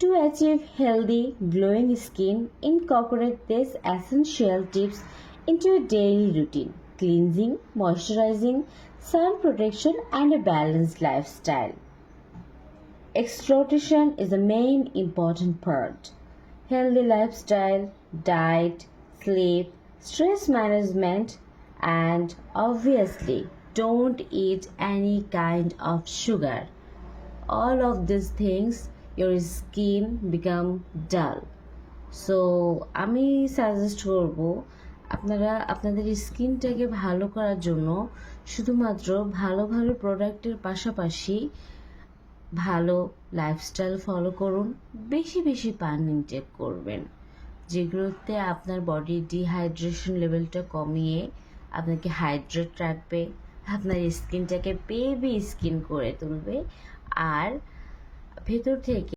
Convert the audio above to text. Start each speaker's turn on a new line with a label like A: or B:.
A: To achieve healthy, glowing skin, incorporate these essential tips into your daily routine: cleansing, moisturizing, sun protection, and a balanced lifestyle. Extroversion is the main important part. Healthy lifestyle, diet, sleep, stress management, and obviously don't eat any kind of sugar. All of these things your skin become dull. So আমি suggest করব আপনারা আপনাদের স্কিনটাকে ভালো করার জন্য শুধুমাত্র ভালো ভালো প্রোডাক্টের পাশাপাশি ভালো লাইফস্টাইল ফলো করুন, বেশি বেশি পানি ইনটেক করবেন, যেগুলোতে আপনার বডির ডিহাইড্রেশন লেভেলটা কমিয়ে আপনাকে হাইড্রেট রাখবে, আপনার স্কিনটাকে বেবি স্কিন করে তুলবে, আর ভেতর থেকে